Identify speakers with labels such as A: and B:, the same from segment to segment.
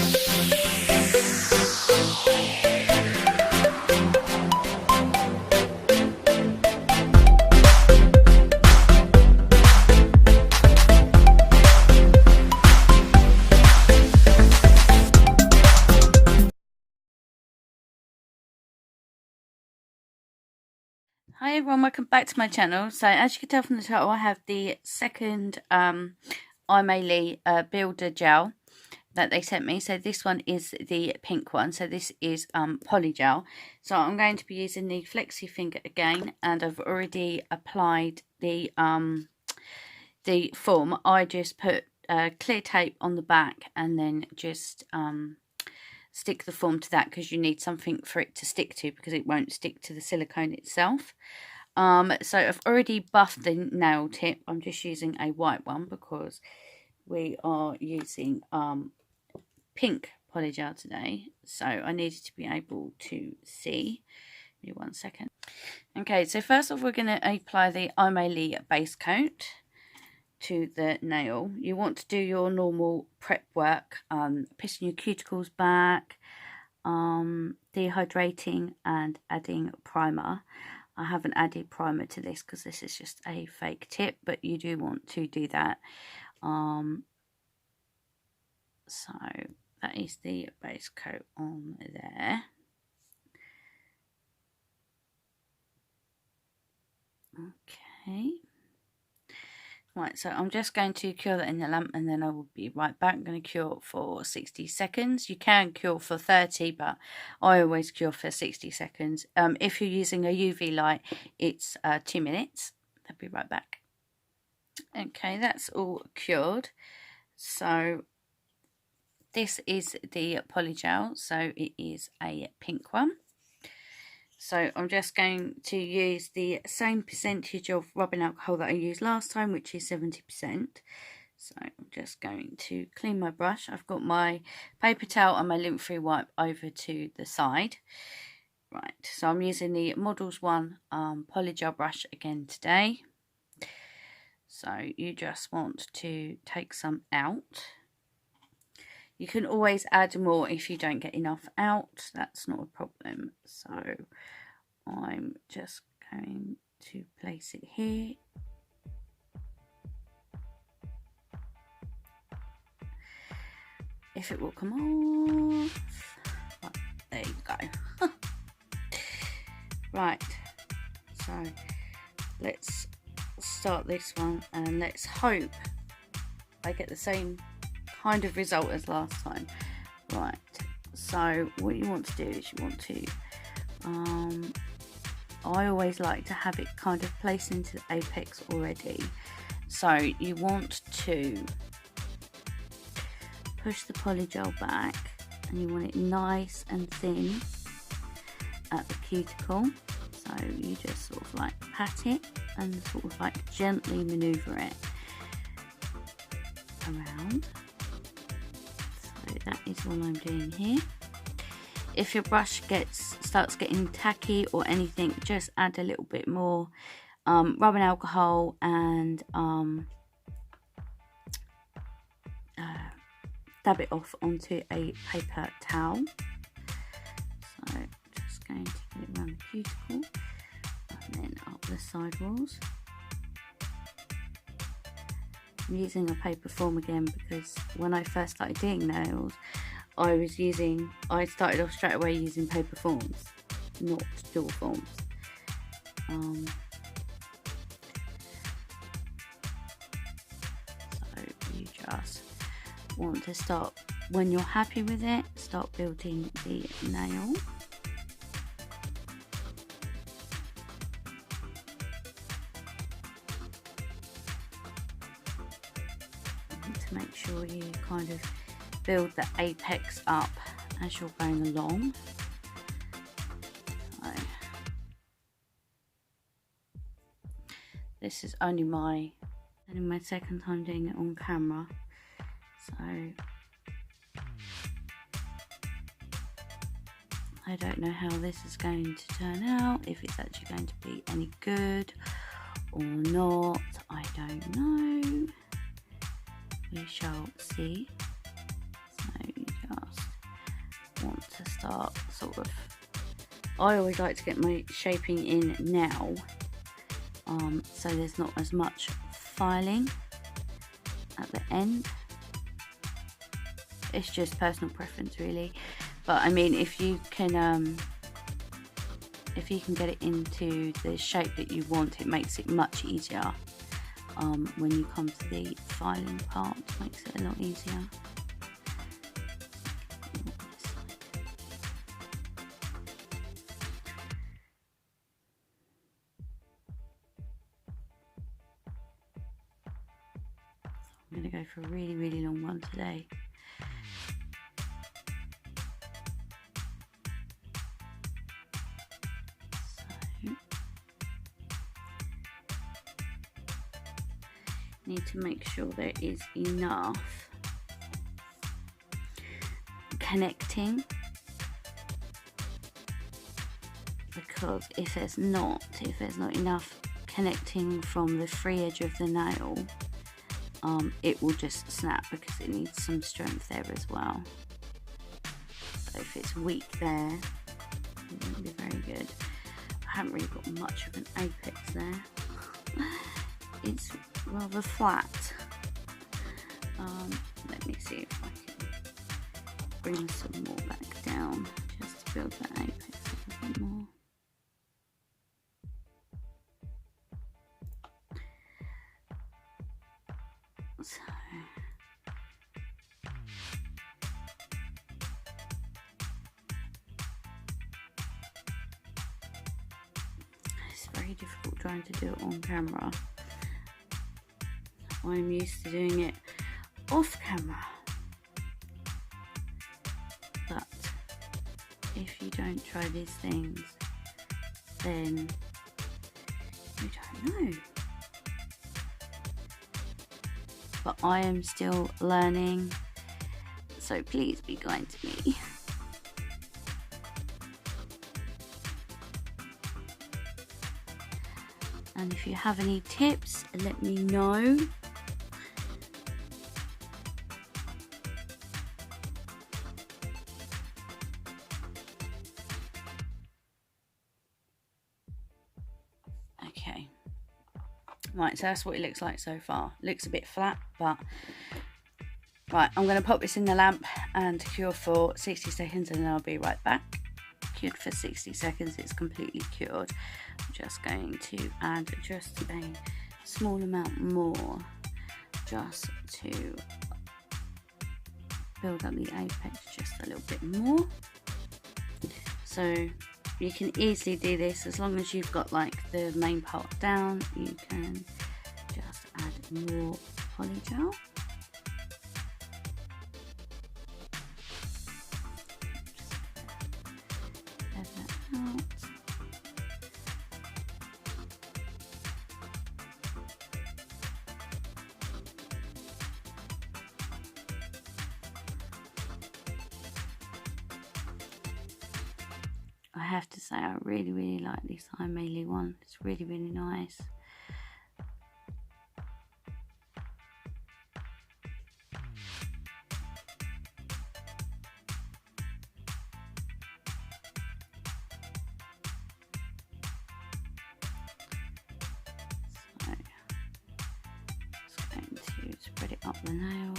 A: Hi everyone, welcome back to my channel. So as you can tell from the title, I have the second Aimeili builder gel that they sent me. So this one is the pink one. So this is polygel. So I'm going to be using the flexi finger again, and I've already applied the form. I just put clear tape on the back and then just stick the form to that, because you need something for it to stick to, because it won't stick to the silicone itself. So I've already buffed the nail tip. I'm just using a white one because we are using pink polygel today, so I needed to be able to see. Give me 1 second. Okay, so first off, we're going to apply the Aimeili base coat to the nail. You want to do your normal prep work, pissing your cuticles back, dehydrating and adding primer. I haven't added primer to this because this is just a fake tip, but you do want to do that. So that is the base coat on there. Okay. Right, so I'm just going to cure that in the lamp, and then I will be right back. I'm going to cure for 60 seconds. You can cure for 30, but I always cure for 60 seconds. If you're using a UV light, it's 2 minutes. I'll be right back. Okay, that's all cured. So this is the polygel. So it is a pink one. So I'm just going to use the same percentage of rubbing alcohol that I used last time, which is 70%. So I'm just going to clean my brush. I've got my paper towel and my lint-free wipe over to the side. Right, so I'm using the Models 1 polygel brush again today. So you just want to take some out. You can always add more if you don't get enough out. That's not a problem. So I'm just going to place it here. If it will come off. Right, there you go. Right, so let's start this one, and let's hope I get the same kind of result as last time. Right, so what you want to do is you want to I always like to have it kind of placed into the apex already. So you want to push the polygel back, and you want it nice and thin at the cuticle. So you just sort of like pat it and sort of like gently maneuver it around. So that is what I'm doing here. If your brush starts getting tacky or anything, just add a little bit more rubbing alcohol and dab it off onto a paper towel. So just going to get it around the cuticle and then up the side walls. I'm using a paper form again because when I first started doing nails, I started off straight away using paper forms, not dual forms. So you just want to start, when you're happy with it, start building the nail. And to make sure you kind of build the apex up as you're going along. So, this is only my second time doing it on camera, so I don't know how this is going to turn out, if it's actually going to be any good or not. I don't know. We shall see. So you just start sort of, I always like to get my shaping in now, so there's not as much filing at the end. It's just personal preference really, but I mean if you can get it into the shape that you want, it makes it much easier. When you come to the filing part, it makes it a lot easier. I'm going to go for a really, really long one today. Need to make sure there is enough connecting, because if there's not enough connecting from the free edge of the nail, it will just snap, because it needs some strength there as well. So if it's weak there, it won't be very good. I haven't really got much of an apex there. It's rather flat. Let me see if I can bring some more back down just to build that apex a little bit more. So it's very difficult trying to do it on camera. I'm used to doing it off camera, but if you don't try these things, then you don't know. But I am still learning, so please be kind to me. And if you have any tips, let me know. Okay. Right, so that's what it looks like so far. Looks a bit flat, but right, I'm going to pop this in the lamp and cure for 60 seconds, and then I'll be right back. Cured for 60 seconds, it's completely cured. I'm just going to add just a small amount more, just to build up the apex just a little bit more. So you can easily do this as long as you've got like the main part down. You can just add more polygel. Just that out. I have to say, I really like this Aimeili one. It's really nice. So, just going to spread it up the nail.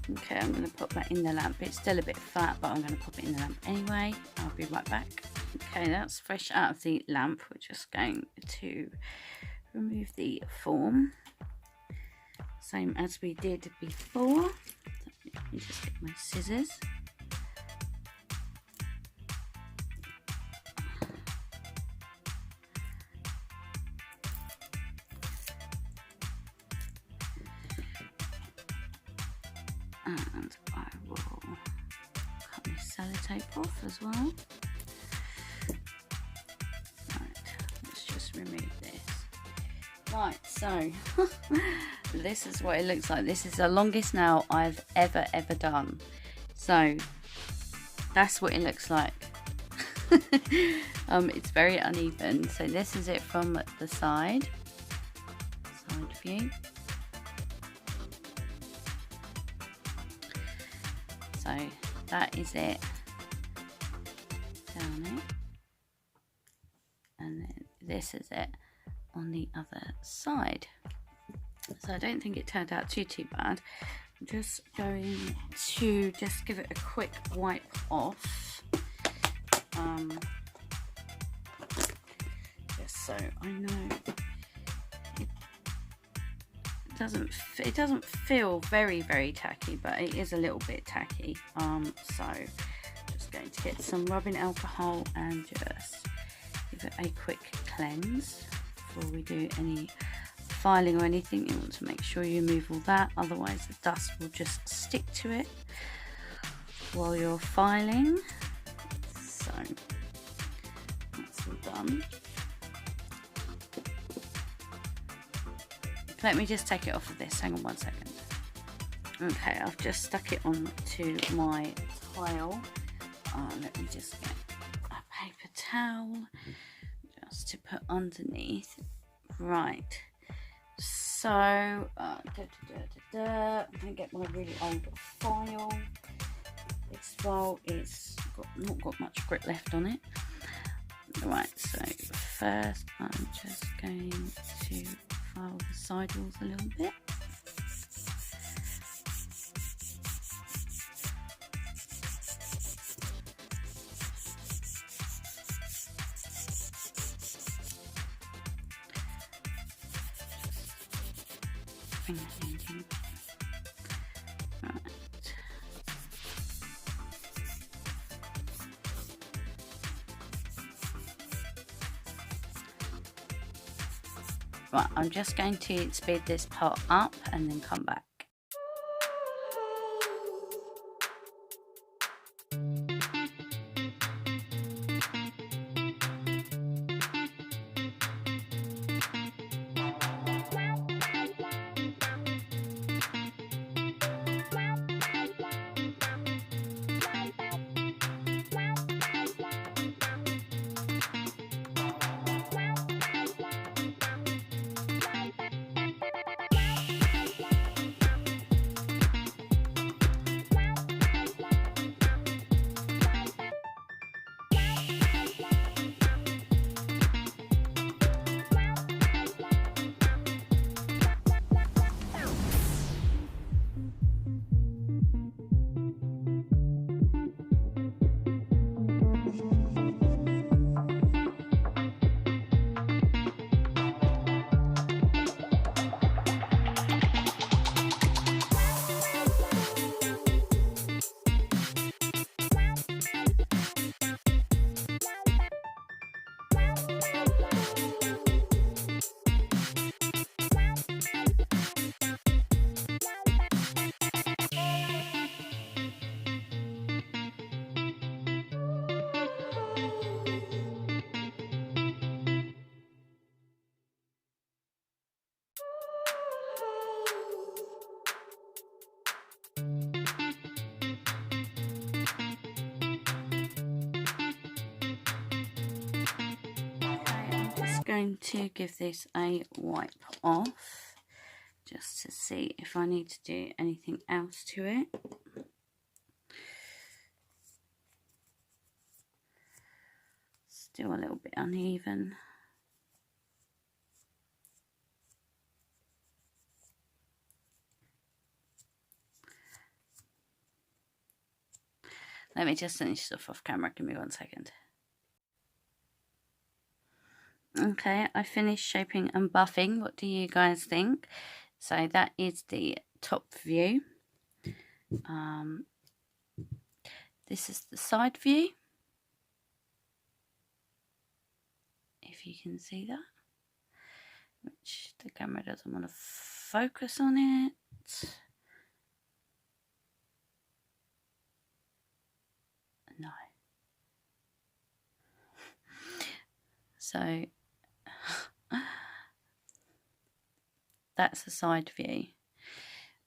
A: Okay, I'm going to put that in the lamp. It's still a bit flat, but I'm going to pop it in the lamp anyway. I'll be right back. Okay, that's fresh out of the lamp. We're just going to remove the form, same as we did before. Let me just get my scissors. And I will cut my sellotape off as well. Right, let's just remove this. Right, so this is what it looks like. This is the longest nail I've ever done. So that's what it looks like. It's very uneven. So this is it from the side view. So that is it down it, and then this is it on the other side. So I don't think it turned out too bad. I'm just going to just give it a quick wipe off, just so I know it doesn't feel very tacky, but it is a little bit tacky. So just going to get some rubbing alcohol and just give it a quick cleanse before we do any filing or anything. You want to make sure you remove all that, otherwise the dust will just stick to it while you're filing. So that's all done. Let me just take it off of this. Hang on 1 second. Okay, I've just stuck it on to my tile. Let me just get a paper towel just to put underneath. Right. So, I'm going to get my really old file. This file is not got much grip left on it. Right, so first I'm just going to file the sidewalls a little bit. Bring that in. Right. Right, I'm just going to speed this part up and then come back. Going to give this a wipe off just to see if I need to do anything else to it. Still a little bit uneven. Let me just finish this off camera. Give me 1 second. Okay, I finished shaping and buffing. What do you guys think? So that is the top view. This is the side view. If you can see that. Which the camera doesn't want to focus on it. No. So that's the side view,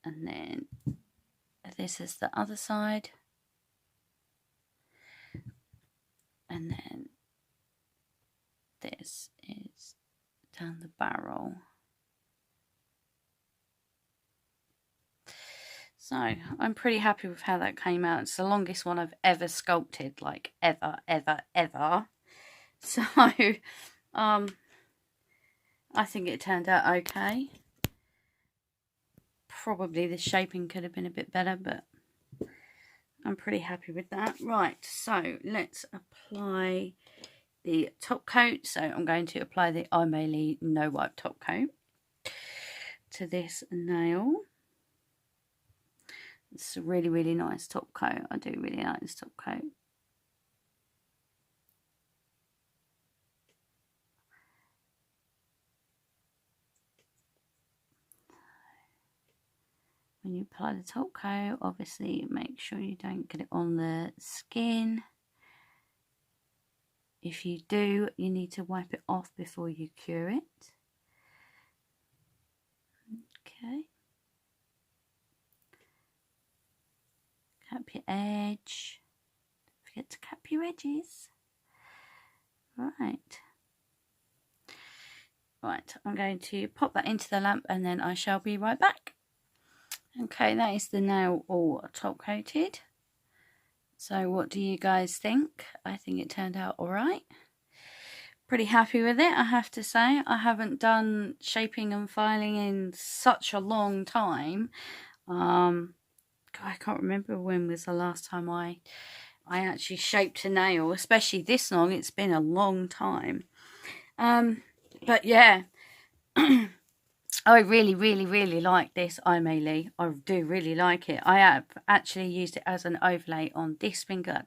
A: and then this is the other side, and then this is down the barrel. So I'm pretty happy with how that came out. It's the longest one I've ever sculpted, like ever. So I think it turned out okay. Probably the shaping could have been a bit better, but I'm pretty happy with that. Right, so let's apply the top coat. So I'm going to apply the Aimeili no wipe top coat to this nail. It's a really, really nice top coat. I do really like this top coat. When you apply the top coat, obviously make sure you don't get it on the skin. If you do, you need to wipe it off before you cure it. Okay. Cap your edge. Don't forget to cap your edges. Right. Right, I'm going to pop that into the lamp and then I shall be right back. Okay, that is the nail all top coated. So what do you guys think? I think it turned out alright. Pretty happy with it, I have to say. I haven't done shaping and filing in such a long time. I can't remember when was the last time I actually shaped a nail, especially this long. It's been a long time. But yeah, I really like this Aimeili. I do really like it. I have actually used it as an overlay on this finger,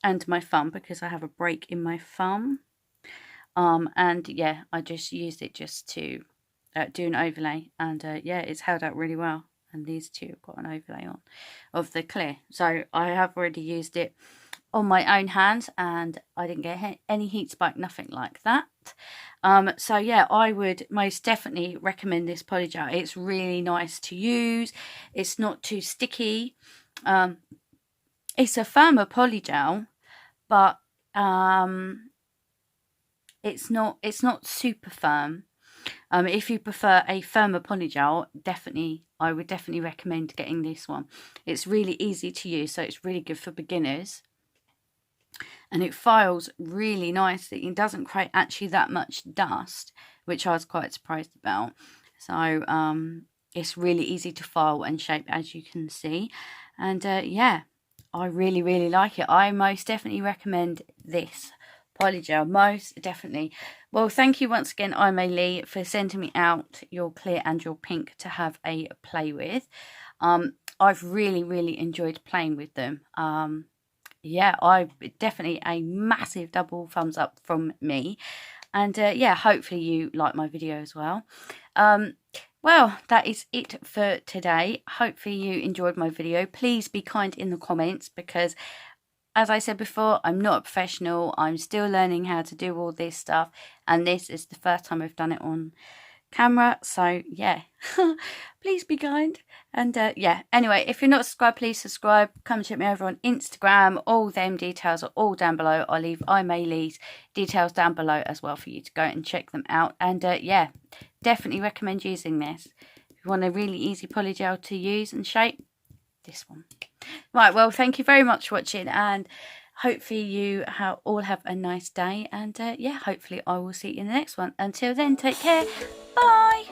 A: and my thumb, because I have a break in my thumb. And yeah, I just used it just to do an overlay, and yeah, it's held out really well. And these two have got an overlay on of the clear. So I have already used it on my own hand and I didn't get any heat spike, nothing like that. So yeah, I would most definitely recommend this polygel. It's really nice to use. It's not too sticky. It's a firmer polygel, but it's not super firm. If you prefer a firmer polygel, I would definitely recommend getting this one. It's really easy to use, so it's really good for beginners. And it files really nicely. It doesn't create actually that much dust, which I was quite surprised about. So it's really easy to file and shape, as you can see. And yeah, I really like it. I most definitely recommend this polygel, most definitely. Well, thank you once again, Aimeili, for sending me out your clear and your pink to have a play with. I've really enjoyed playing with them. Yeah, definitely a massive double thumbs up from me. And yeah, hopefully you like my video as well. Well, that is it for today. Hopefully you enjoyed my video. Please be kind in the comments, because as I said before, I'm not a professional. I'm still learning how to do all this stuff. And this is the first time I've done it on camera. So, yeah, please be kind. And, yeah, anyway, if you're not subscribed, please subscribe. Come check me over on Instagram. All them details are all down below. I'll leave Aimeili's details down below as well for you to go and check them out. And, yeah, definitely recommend using this. If you want a really easy polygel to use and shape, this one. Right, well, thank you very much for watching, and hopefully you all have a nice day, and yeah, hopefully I will see you in the next one. Until then, take care. Bye.